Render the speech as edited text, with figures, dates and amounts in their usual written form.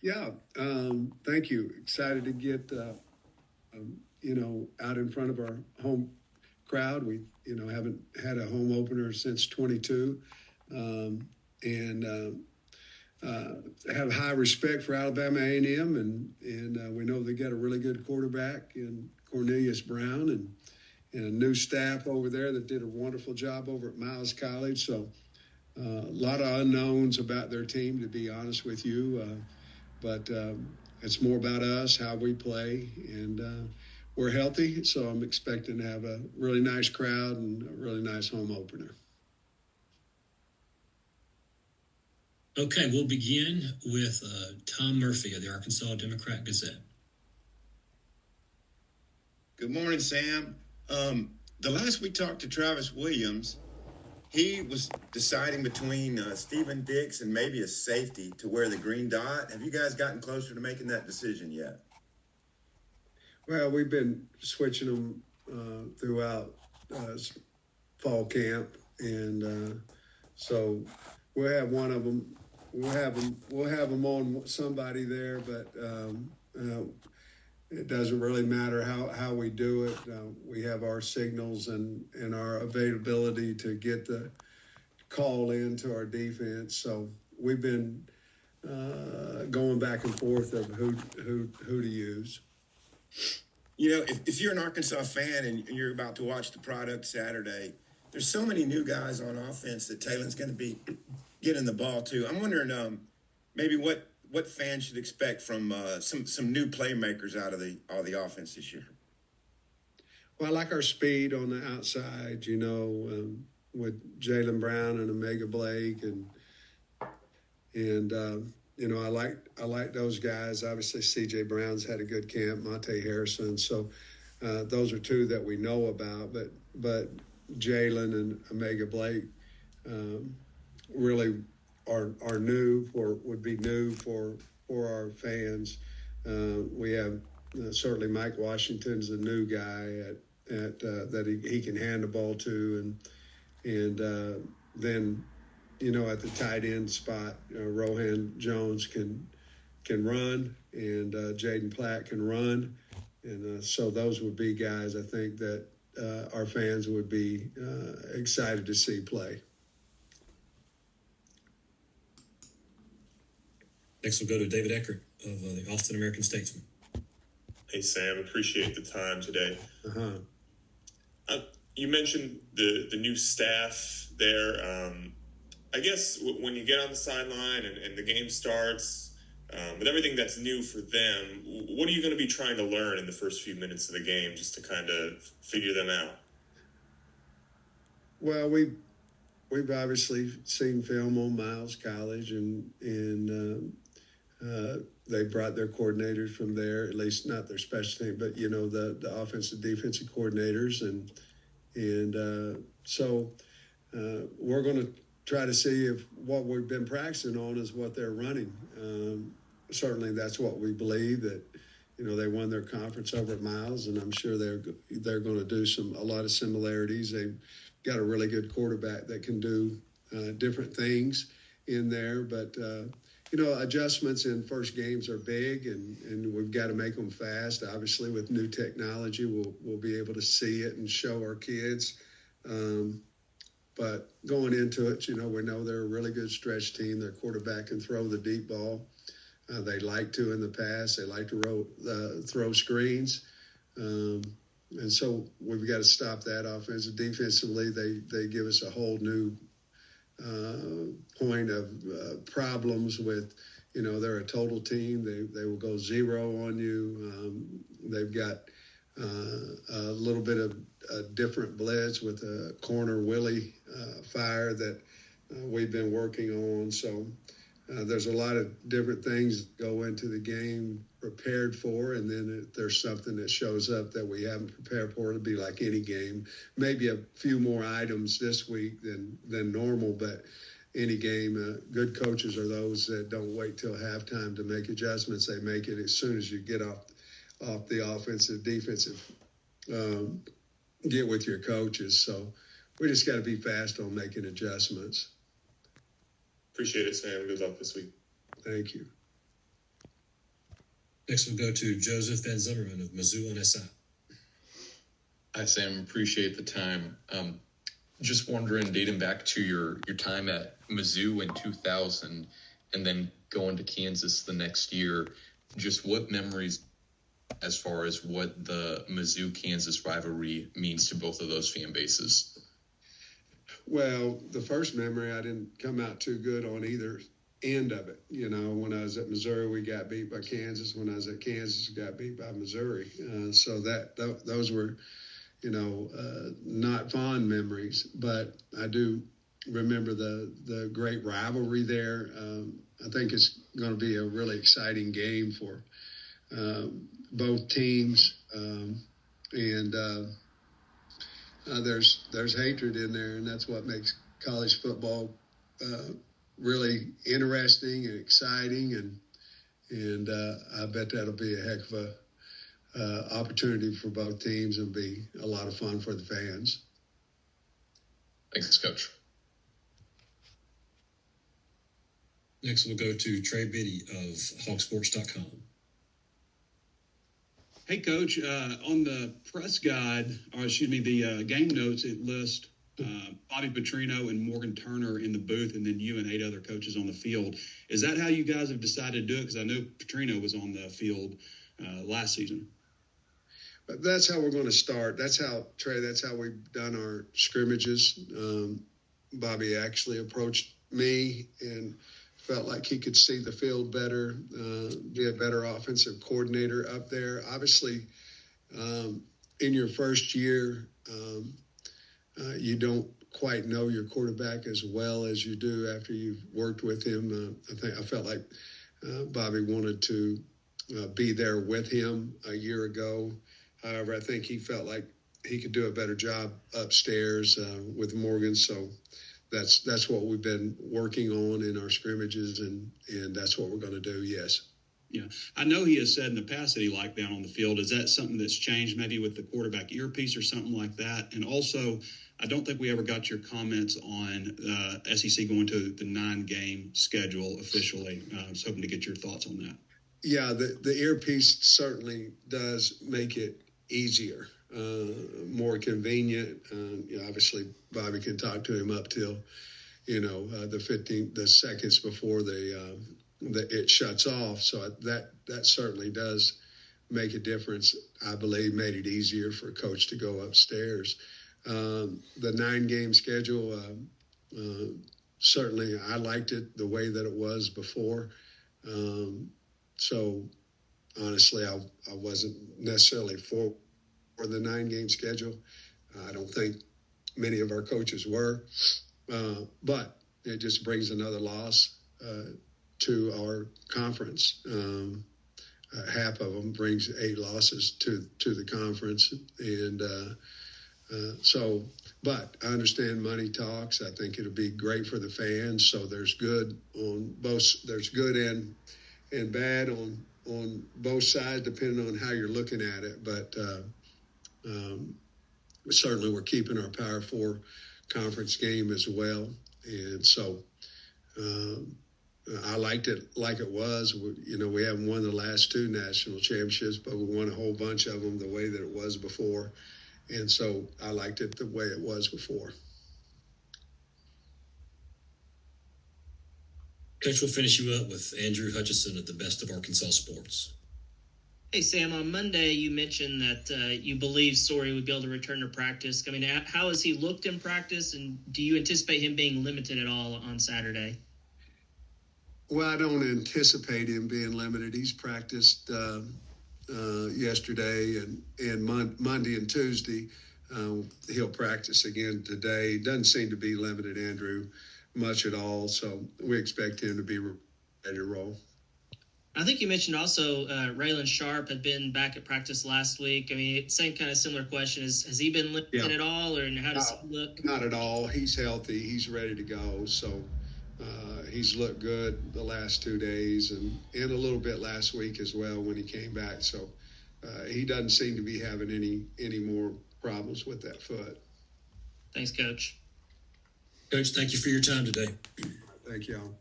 Yeah, thank you. Excited to get out in front of our home crowd. We haven't had a home opener since 22, and have high respect for Alabama A&M, and we know they got a really good quarterback in Cornelius Brown, and a new staff over there that did a wonderful job over at Miles College. So a lot of unknowns about their team, to be honest with you. But it's more about us, how we play, and we're healthy. So I'm expecting to have a really nice crowd and a really nice home opener. Okay, we'll begin with Tom Murphy of the Arkansas Democrat-Gazette. Good morning, Sam. The last we talked to Travis Williams, he was deciding between Stephen Dix and maybe a safety to wear the green dot. Have you guys gotten closer to making that decision yet? Well, we've been switching them throughout fall camp, and so we'll have one of them. We'll have them on somebody there, but it doesn't really matter how we do it. We have our signals and our availability to get the call into our defense. So we've been going back and forth of who to use. You know, if you're an Arkansas fan and you're about to watch the product Saturday, there's so many new guys on offense that Taylor's going to be getting the ball to. I'm wondering maybe what fans should expect from some new playmakers out of the offense this year. Well, I like our speed on the outside, with Jaylen Brown and Omega Blake, and I like those guys. Obviously, C.J. Brown's had a good camp, Monte Harrison. So those are two that we know about. But Jaylen and Omega Blake really are new would be new for our fans. We have certainly Mike Washington's a new guy that he can hand the ball to, and then at the tight end spot, Rohan Jones can run, and Jaden Platt can run, and so those would be guys I think that our fans would be excited to see play. Next, we'll go to David Eckert of the Austin American-Statesman. Hey, Sam, appreciate the time today. Uh-huh. You mentioned the new staff there. I guess when you get on the sideline and the game starts, with everything that's new for them, what are you going to be trying to learn in the first few minutes of the game just to kind of figure them out? Well, we've obviously seen film on Miles College, and they brought their coordinators from there, at least not their special team, but the offensive defensive coordinators, and so we're going to try to see if what we've been practicing on is what they're running. Certainly, that's what we believe, that they won their conference over at Miles, and I'm sure they're going to do a lot of similarities. They've got a really good quarterback that can do different things in there, but adjustments in first games are big, and we've got to make them fast. Obviously, with new technology, we'll be able to see it and show our kids. But going into it, we know they're a really good stretch team. Their quarterback can throw the deep ball. They like to in the past. They like to throw screens. And so we've got to stop that offense. Defensively, they give us a whole new point of problems with, they're a total team. They will go zero on you. They've got a little bit of a different blitz with a corner Willie fire that we've been working on. So there's a lot of different things that go into the game prepared for, and then if there's something that shows up that we haven't prepared for, it'll be like any game. Maybe a few more items this week than normal, but any game, good coaches are those that don't wait till halftime to make adjustments. They make it as soon as you get off the offensive, defensive, get with your coaches. So we just got to be fast on making adjustments. Appreciate it, Sam. Good luck this week. Thank you. Next, we'll go to Joseph Van Zimmerman of Mizzou on SI. Hi, Sam. Appreciate the time. Just wondering, dating back to your time at Mizzou in 2000 and then going to Kansas the next year, just what memories as far as what the Mizzou-Kansas rivalry means to both of those fan bases? Well, the first memory, I didn't come out too good on either end of it. You know, when I was at Missouri, we got beat by Kansas. When I was at Kansas, we got beat by Missouri. So those were, not fond memories. But I do remember the great rivalry there. I think it's going to be a really exciting game for both teams. There's hatred in there, and that's what makes college football really interesting and exciting, and I bet that'll be a heck of a opportunity for both teams and be a lot of fun for the fans. Thanks, Coach. Next, we'll go to Trey Biddy of HawgBeat.com. Hey, Coach, on the press guide, the game notes, it lists Bobby Petrino and Morgan Turner in the booth, and then you and 8 other coaches on the field. Is that how you guys have decided to do it? Because I know Petrino was on the field last season. But that's how we're going to start. That's how we've done our scrimmages. Bobby actually approached me and felt like he could see the field better, be a better offensive coordinator up there. Obviously, in your first year, you don't quite know your quarterback as well as you do after you've worked with him. I felt like Bobby wanted to be there with him a year ago. However, I think he felt like he could do a better job upstairs with Morgan. So that's what we've been working on in our scrimmages, and that's what we're going to do. Yes. Yeah, I know he has said in the past that he liked down on the field. Is that something that's changed maybe with the quarterback earpiece or something like that? And also, I don't think we ever got your comments on SEC going to the 9-game schedule officially. I was hoping to get your thoughts on that. Yeah, the earpiece certainly does make it easier, more convenient. Obviously, Bobby can talk to him up till, the seconds before it shuts off. So that certainly does make a difference. I believe made it easier for a coach to go upstairs. The 9-game schedule, certainly I liked it the way that it was before. So honestly, I wasn't necessarily for the 9-game schedule. I don't think many of our coaches were, but it just brings another loss to our conference. Half of them brings 8 losses to the conference, and but I understand money talks. I think it'll be great for the fans. So there's good on both. There's good and bad on both sides, depending on how you're looking at it. But certainly we're keeping our Power 4 conference game as well. And so I liked it like it was. We haven't won the last 2 national championships, but we won a whole bunch of them the way that it was before. And so I liked it the way it was before. Coach, we'll finish you up with Andrew Hutchison at the Best of Arkansas Sports. Hey, Sam, on Monday you mentioned that you believe Story would be able to return to practice. I mean, how has he looked in practice, and do you anticipate him being limited at all on Saturday? Well, I don't anticipate him being limited. He's practiced yesterday and Monday and Tuesday. He'll practice again today. Doesn't seem to be limited, Andrew, much at all. So we expect him to be ready to roll. I think you mentioned also Raylan Sharp had been back at practice last week. I mean, same kind of similar question. Has he been limited at all, or how does he look? Not at all. He's healthy. He's ready to go. So he's looked good the last 2 days and a little bit last week as well when he came back. So he doesn't seem to be having any more problems with that foot. Thanks, Coach. Coach, thank you for your time today. Thank y'all.